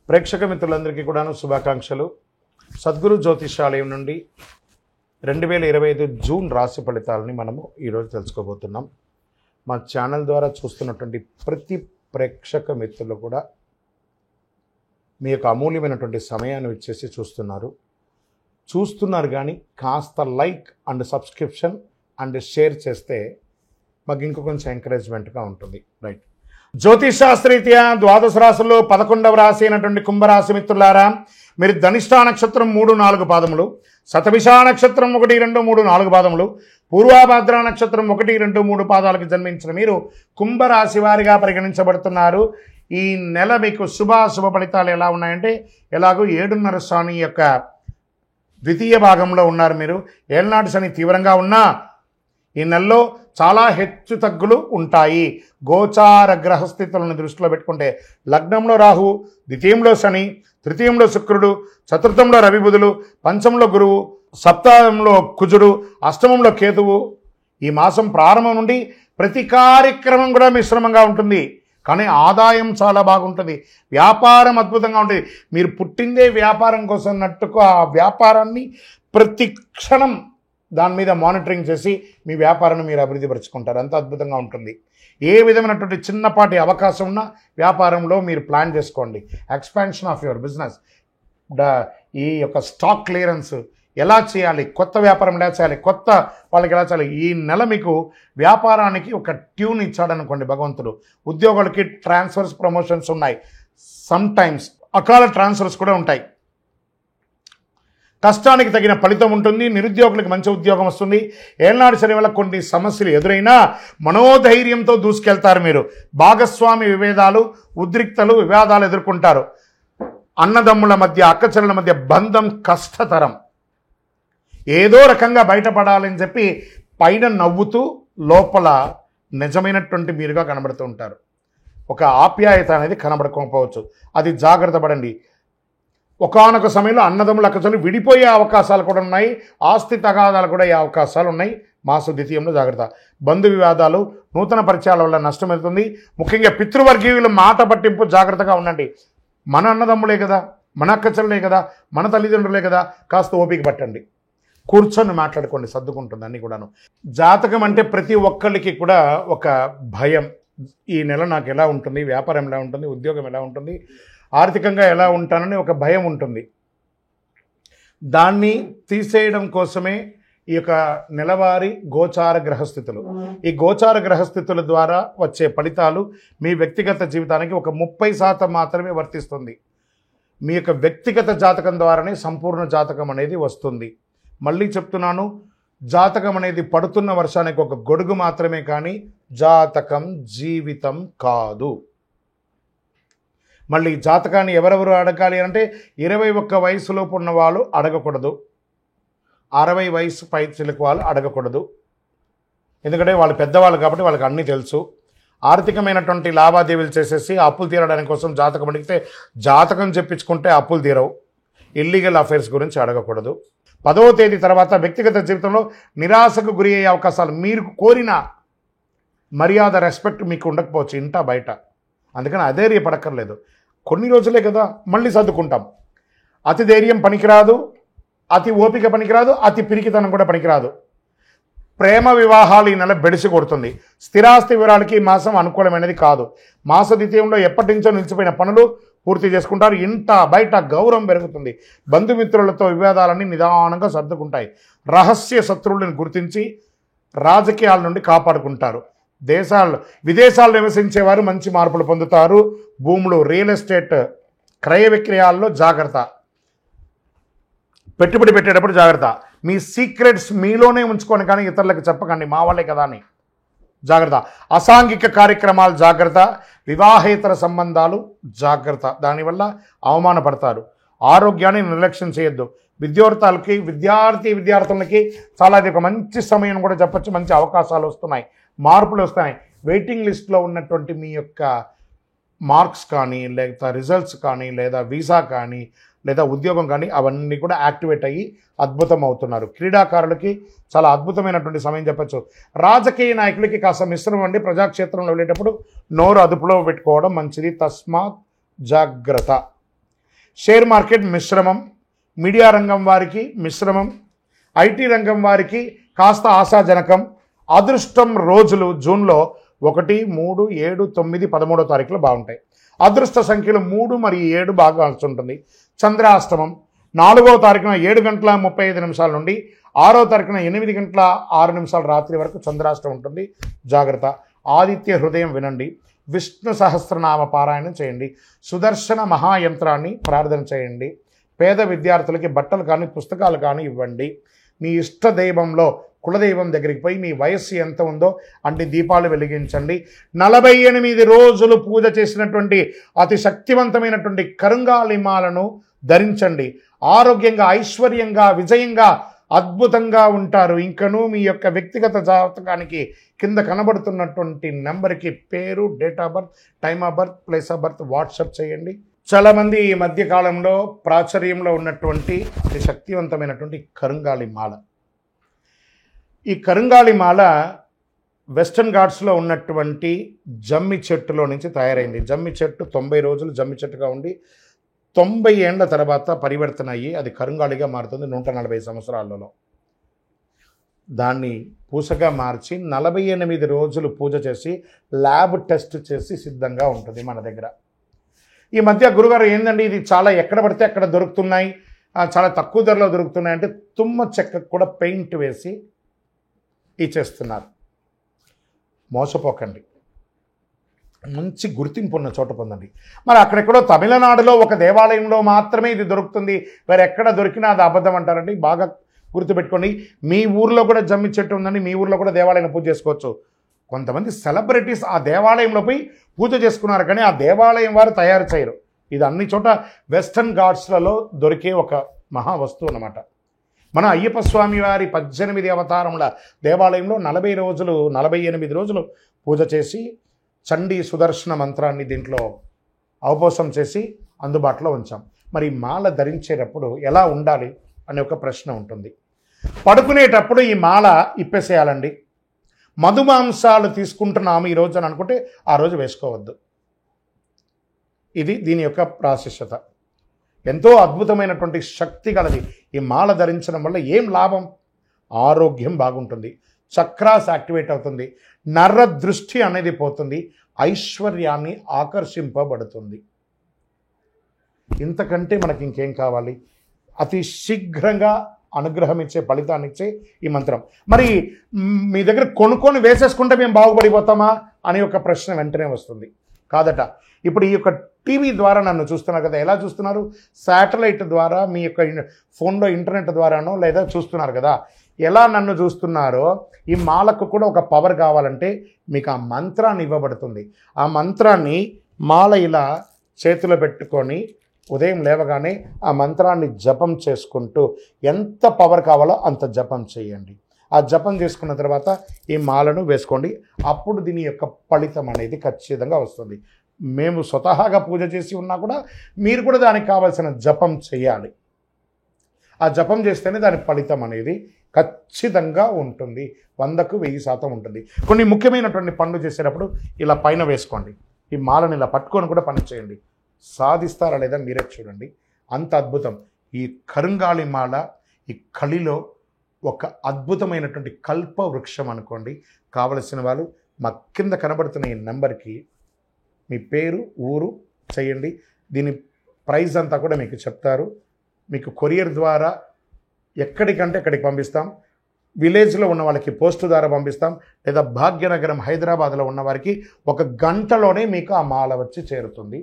ప్రేక్షక మిత్రులందరికీ కూడాను శుభాకాంక్షలు. సద్గురు జ్యోతిషాలయం నుండి 2025 జూన్ రాశి ఫలితాలని మనము ఈరోజు తెలుసుకోబోతున్నాం. మా ఛానల్ ద్వారా చూస్తున్నటువంటి ప్రతి ప్రేక్షక మిత్రులు కూడా మీ యొక్క అమూల్యమైనటువంటి సమయాన్ని ఇచ్చేసి చూస్తున్నారు కానీ కాస్త like and subscription and share చేస్తే మాకు ఇంకో కొంచెం ఎంకరేజ్మెంట్గా ఉంటుంది. రైట్, జ్యోతిషాస్త్రరీత్యా ద్వాదశ రాశుల్లో 11వ రాశి అయినటువంటి కుంభరాశి మిత్రులారా, మీరు ధనిష్టా నక్షత్రం 3-4 పాదములు, శతభిషా నక్షత్రం 1-2-3-4 పాదములు, పూర్వాభాద్ర నక్షత్రం 1-2-3 పాదాలకు జన్మించిన మీరు కుంభరాశి వారిగా పరిగణించబడుతున్నారు. ఈ నెల మీకు శుభాశుభ ఫలితాలు ఎలా ఉన్నాయంటే, ఎలాగో 7.5 శని యొక్క ద్వితీయ భాగంలో ఉన్నారు. మీరు ఏళ్ళనాటి శని తీవ్రంగా ఉన్నా ఈ నెలలో చాలా హెచ్చు తగ్గులు ఉంటాయి. గోచార గ్రహస్థితులను దృష్టిలో పెట్టుకుంటే లగ్నంలో రాహు, ద్వితీయంలో శని, తృతీయంలో శుక్రుడు, చతుర్థంలో రవి బుధులు, పంచమంలో గురువు, సప్తమంలో కుజుడు, అష్టమంలో కేతువు. ఈ మాసం ప్రారంభం నుండి ప్రతి కార్యక్రమం కూడా మిశ్రమంగా ఉంటుంది, కానీ ఆదాయం చాలా బాగుంటుంది. వ్యాపారం అద్భుతంగా ఉంటుంది. మీరు పుట్టిందే వ్యాపారం కోసం అన్నట్టుకు ఆ వ్యాపారాన్ని ప్రతి క్షణం దాని మీద మానిటరింగ్ చేసి మీ వ్యాపారాన్ని మీరు అభివృద్ధి పరుచుకుంటారు. అంత అద్భుతంగా ఉంటుంది. ఏ విధమైనటువంటి చిన్నపాటి అవకాశం ఉన్న వ్యాపారంలో మీరు ప్లాన్ చేసుకోండి. ఎక్స్పాన్షన్ ఆఫ్ యువర్ బిజినెస్, ఈ యొక్క స్టాక్ క్లియరెన్స్ ఎలా చేయాలి, కొత్త వ్యాపారం ఎలా చేయాలి, కొత్త వాళ్ళకి ఎలా చేయాలి. ఈ నెల మీకు వ్యాపారానికి ఒక ట్యూన్ ఇచ్చాడనుకోండి భగవంతుడు. ఉద్యోగులకి ట్రాన్స్ఫర్స్, ప్రమోషన్స్ ఉన్నాయి. సమ్ టైమ్స్ అకాల ట్రాన్స్ఫర్స్ కూడా ఉంటాయి. కష్టానికి తగిన ఫలితం ఉంటుంది. నిరుద్యోగులకు మంచి ఉద్యోగం వస్తుంది. ఏళ్ళనాడు శని వల్ల కొన్ని సమస్యలు ఎదురైనా మనోధైర్యంతో దూసుకెళ్తారు. మీరు భాగస్వామి విభేదాలు, ఉద్రిక్తలు, వివాదాలు ఎదుర్కొంటారు. అన్నదమ్ముల మధ్య, అక్కచెల్లెల మధ్య బంధం కష్టతరం. ఏదో రకంగా బయటపడాలని చెప్పి పైన నవ్వుతూ లోపల నిజమైనటువంటి మీరుగా కనబడుతూ ఉంటారు. ఒక ఆప్యాయత అనేది కనబడకపోవచ్చు. అది జాగ్రత్త పడండి. ఒకానొక సమయంలో అన్నదమ్ముల అక్కచెల్లెలు విడిపోయే అవకాశాలు కూడా ఉన్నాయి. ఆస్తి తగాదాలు కూడా అయ్యే అవకాశాలు ఉన్నాయి. మాస ద్వితీయంలో జాగ్రత్త. బంధు వివాదాలు, నూతన పరిచయాల వల్ల నష్టం అవుతుంది. ముఖ్యంగా పితృవర్గీయుల మాట పట్టింపు జాగ్రత్తగా ఉండండి. మన అన్నదమ్ములే కదా, మన అక్కచెల్లెలే కదా, మన తల్లిదండ్రులే కదా, కాస్త ఓపిక పట్టండి. కూర్చొని మాట్లాడుకోండి, సర్దుకుంటుంది అన్నీ కూడాను. జాతకం అంటే ప్రతి ఒక్కరికి కూడా ఒక భయం. ఈ నెల నాకు ఎలా ఉంటుంది, వ్యాపారం ఎలా ఉంటుంది, ఉద్యోగం ఎలా ఉంటుంది, ఆర్థికంగా ఎలా ఉంటానని ఒక భయం ఉంటుంది. దాన్ని తీసేయడం కోసమే ఈ యొక్క నెలవారీ గోచార గ్రహస్థితులు. ఈ గోచార గ్రహస్థితుల ద్వారా వచ్చే ఫలితాలు మీ వ్యక్తిగత జీవితానికి ఒక 30% మాత్రమే వర్తిస్తుంది. మీ యొక్క వ్యక్తిగత జాతకం ద్వారానే సంపూర్ణ జాతకం అనేది వస్తుంది. మళ్ళీ చెప్తున్నాను, జాతకం అనేది పడుతున్న వర్షానికి ఒక గొడుగు మాత్రమే, కానీ జాతకం జీవితం కాదు. మళ్ళీ జాతకాన్ని ఎవరెవరు అడగాలి అంటే 21 వయసులోపు ఉన్న వాళ్ళు అడగకూడదు, 60 వయసు పై చిలుకు వాళ్ళు అడగకూడదు. ఎందుకంటే వాళ్ళు పెద్దవాళ్ళు కాబట్టి వాళ్ళకి అన్నీ తెలుసు. ఆర్థికమైనటువంటి లావాదేవీలు చేసేసి అప్పులు తీరడానికి కోసం జాతకం అడిగితే జాతకం చెప్పించుకుంటే అప్పులు తీరవు. ఇల్లీగల్ అఫైర్స్ గురించి అడగకూడదు. 10వ తేదీ తర్వాత వ్యక్తిగత జీవితంలో నిరాశకు గురి అయ్యే అవకాశాలు. మీరు కోరిన మర్యాద, రెస్పెక్ట్ మీకు ఉండకపోవచ్చు ఇంట బయట. అందుకని అధైర్యపడక్కర్లేదు. కొన్ని రోజులే కదా, మళ్ళీ సర్దుకుంటాం. అతి ధైర్యం పనికిరాదు, అతి ఓపిక పనికిరాదు, అతి పిరికితనం కూడా పనికిరాదు. ప్రేమ వివాహాలు ఈ నెల బెడిసి కొడుతుంది. స్థిరాస్తి వివరాలకి ఈ మాసం అనుకూలమైనది కాదు. మాస ద్వితీయంలో ఎప్పటి నుంచో నిలిచిపోయిన పనులు పూర్తి చేసుకుంటారు. ఇంట బయట గౌరవం పెరుగుతుంది. బంధుమిత్రులతో వివాదాలన్నీ నిదానంగా సర్దుకుంటాయి. రహస్య శత్రువులను గుర్తించి రాజకీయాల నుండి కాపాడుకుంటారు. విదేశాల్లో నివసించేవారు మంచి మార్పులు పొందుతారు. భూములు, రియల్ ఎస్టేట్ క్రయ విక్రయాల్లో జాగ్రత్త. పెట్టుబడి పెట్టేటప్పుడు జాగ్రత్త. మీ సీక్రెట్స్ మీలోనే ఉంచుకొని కానీ ఇతరులకు చెప్పకండి, మా వాళ్ళే కదా అని జాగ్రత్త. అసాంఘిక కార్యక్రమాలు జాగ్రత్త. వివాహేతర సంబంధాలు జాగ్రత్త, దానివల్ల అవమానపడతారు. ఆరోగ్యాన్ని నిర్లక్ష్యం చేయొద్దు. విద్యార్థులకి చాలా ఇది ఒక మంచి సమయం కూడా చెప్పచ్చు. మంచి అవకాశాలు వస్తున్నాయి, మార్పులు వస్తున్నాయి. వెయిటింగ్ లిస్ట్లో ఉన్నటువంటి మీ యొక్క మార్క్స్ కానీ, లేదా రిజల్ట్స్ కానీ, లేదా వీసా కానీ, లేదా ఉద్యోగం కానీ అవన్నీ కూడా యాక్టివేట్ అయ్యి అద్భుతం అవుతున్నారు. క్రీడాకారులకి చాలా అద్భుతమైనటువంటి సమయం చెప్పచ్చు. రాజకీయ నాయకులకి కాస్త మిశ్రమం అండి. ప్రజాక్షేత్రంలో వెళ్ళేటప్పుడు నోరు అదుపులో పెట్టుకోవడం మంచిది. తస్మాత్ జాగ్రత్త. షేర్ మార్కెట్ మిశ్రమం, మీడియా రంగం వారికి మిశ్రమం, ఐటీ రంగం వారికి కాస్త ఆశాజనకం. అదృష్టం రోజులు జూన్లో 1, 3, 7, 9, 13వ తారీఖులో బాగుంటాయి. అదృష్ట సంఖ్యలు 3 మరియు 7 బాగా ఉంటుంది. చంద్రాష్టమం 4వ తారీఖున 7:35 నుండి 6వ తారీఖున 8:06 రాత్రి వరకు చంద్రాష్టమం ఉంటుంది. జాగ్రత్త. ఆదిత్య హృదయం వినండి, విష్ణు సహస్రనామ పారాయణం చేయండి, సుదర్శన మహాయంత్రాన్ని ప్రార్థన చేయండి, పేద విద్యార్థులకి బట్టలు కానీ పుస్తకాలు కానీ ఇవ్వండి. మీ ఇష్ట దైవంలో కులదైవం దగ్గరికి పోయి మీ వయస్సు ఎంత ఉందో అన్ని దీపాలు వెలిగించండి. 48 రోజులు పూజ చేసినటువంటి అతి శక్తివంతమైనటువంటి కరుంగాలిమాలను ధరించండి. ఆరోగ్యంగా, ఐశ్వర్యంగా, విజయంగా, అద్భుతంగా ఉంటారు. ఇంకనూ మీ యొక్క వ్యక్తిగత జాతకానికి కింద కనబడుతున్నటువంటి నెంబర్కి పేరు, date of birth, time of birth, place of birth WhatsApp చేయండి. చాలామంది ఈ మధ్యకాలంలో ప్రాచుర్యంలో ఉన్నటువంటి అతి శక్తివంతమైనటువంటి కరుంగాలి మాల. ఈ కరుంగాలి మాల వెస్టర్న్ ఘాట్స్లో ఉన్నటువంటి జమ్మి చెట్టులో నుంచి తయారైంది. జమ్మి చెట్టు 90 రోజులు జమ్మి చెట్టుగా ఉండి 90 ఏళ్ల తర్వాత పరివర్తన అయ్యి అది కరుంగాలిగా మారుతుంది 140 సంవత్సరాలలో. దాన్ని పూసగా మార్చి 48 రోజులు పూజ చేసి ల్యాబ్ టెస్ట్ చేసి సిద్ధంగా ఉంటుంది మన దగ్గర. ఈ మధ్య గురుగారు ఏందండి ఇది చాలా ఎక్కడ పడితే అక్కడ దొరుకుతున్నాయి, చాలా తక్కువ ధరలో దొరుకుతున్నాయి అంటే తుమ్మ చెక్కకు కూడా పెయింట్ వేసి ఇచ్చేస్తున్నారు. మోసపోకండి, మంచి గుర్తింపు ఉన్న చోట పొందండి. మరి అక్కడెక్కడో తమిళనాడులో ఒక దేవాలయంలో మాత్రమే ఇది దొరుకుతుంది, వేరే ఎక్కడ దొరికినా అది అబద్ధం అంటారండి. బాగా గుర్తుపెట్టుకోండి. మీ ఊర్లో కూడా జమ్మి చెట్టు ఉందండి, మీ ఊర్లో కూడా దేవాలయం పూజ చేసుకోవచ్చు. కొంతమంది సెలబ్రిటీస్ ఆ దేవాలయంలో పోయి పూజ చేసుకున్నారు, కానీ ఆ దేవాలయం వారు తయారు చేయరు. ఇది అన్ని చోట వెస్టర్న్ ఘాట్స్లలో దొరికే ఒక మహా వస్తువు అన్నమాట. మన అయ్యప్ప స్వామి వారి 18 అవతారముల దేవాలయంలో 48 రోజులు పూజ చేసి చండీ సుదర్శన మంత్రాన్ని దీంట్లో అవపోసం చేసి అందుబాటులో ఉంచాం. మరి మాల ధరించేటప్పుడు ఎలా ఉండాలి అనే ఒక ప్రశ్న ఉంటుంది. పడుకునేటప్పుడు ఈ మాల ఇప్పేసేయాలండి. మధుమాంసాలు తీసుకుంటున్నాము ఈరోజు అని అనుకుంటే ఆ రోజు వేసుకోవద్దు. ఇది దీని యొక్క ప్రాశస్యత. ఎంతో అద్భుతమైనటువంటి శక్తి కలది. ఈ మాల ధరించడం వల్ల ఏం లాభం? ఆరోగ్యం బాగుంటుంది, చక్రాస్ యాక్టివేట్ అవుతుంది, నర్ర దృష్టి అనేది పోతుంది, ఐశ్వర్యాన్ని ఆకర్షింపబడుతుంది. ఇంతకంటే మనకి ఇంకేం కావాలి? అతి శీఘ్రంగా అనుగ్రహం ఇచ్చే, ఫలితాన్ని ఇచ్చే ఈ మంత్రం. మరి మీ దగ్గర కొనుక్కొని వేసేసుకుంటే మేము బాగుపడిపోతామా అనే ఒక ప్రశ్న వెంటనే వస్తుంది. కాదట. ఇప్పుడు ఈ యొక్క టీవీ ద్వారా నన్ను చూస్తున్నారు కదా, ఎలా చూస్తున్నారు? శాటిలైట్ ద్వారా, మీ యొక్క ఫోన్లో ఇంటర్నెట్ ద్వారానో లేదా చూస్తున్నారు కదా. ఎలా నన్ను చూస్తున్నారో ఈ మాలకు కూడా ఒక పవర్ కావాలంటే మీకు ఆ మంత్రాన్ని ఇవ్వబడుతుంది. ఆ మంత్రాన్ని మాల ఇలా చేతిలో పెట్టుకొని ఉదయం లేవగానే ఆ మంత్రాన్ని జపం చేసుకుంటూ ఎంత పవర్ కావాలో అంత జపం చేయండి. ఆ జపం చేసుకున్న తర్వాత ఈ మాలను వేసుకోండి. అప్పుడు దీని యొక్క ఫలితం అనేది ఖచ్చితంగా వస్తుంది. మేము స్వతహాగా పూజ చేసి ఉన్నా కూడా మీరు కూడా దానికి కావాల్సిన జపం చేయాలి. ఆ జపం చేస్తేనే దాని ఫలితం అనేది ఖచ్చితంగా ఉంటుంది. 100కు 1000% ఉంటుంది. కొన్ని ముఖ్యమైనటువంటి పనులు చేసేటప్పుడు ఇలా పైన వేసుకోండి. ఈ మాలను ఇలా పట్టుకొని కూడా పని చేయండి. సాధిస్తారా లేదా మీరే చూడండి. అంత అద్భుతం. ఈ కరుంగాలి మాల ఈ కలిలో ఒక అద్భుతమైనటువంటి కల్ప వృక్షం అనుకోండి. కావలసిన వాళ్ళు మా కింద కనబడుతున్న ఈ నెంబర్కి మీ పేరు, ఊరు చేయండి. దీని ప్రైస్ అంతా కూడా మీకు చెప్తారు. మీకు కొరియర్ ద్వారా ఎక్కడికంటే అక్కడికి పంపిస్తాం. విలేజ్లో ఉన్న వాళ్ళకి పోస్ట్ ద్వారా పంపిస్తాం. లేదా భాగ్యనగరం హైదరాబాద్లో ఉన్న వారికి 1 గంటలోనే మీకు ఆ మాల వచ్చి చేరుతుంది.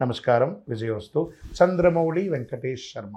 నమస్కారం. విజయోస్తు. చంద్రమౌళి వెంకటేష్ శర్మ.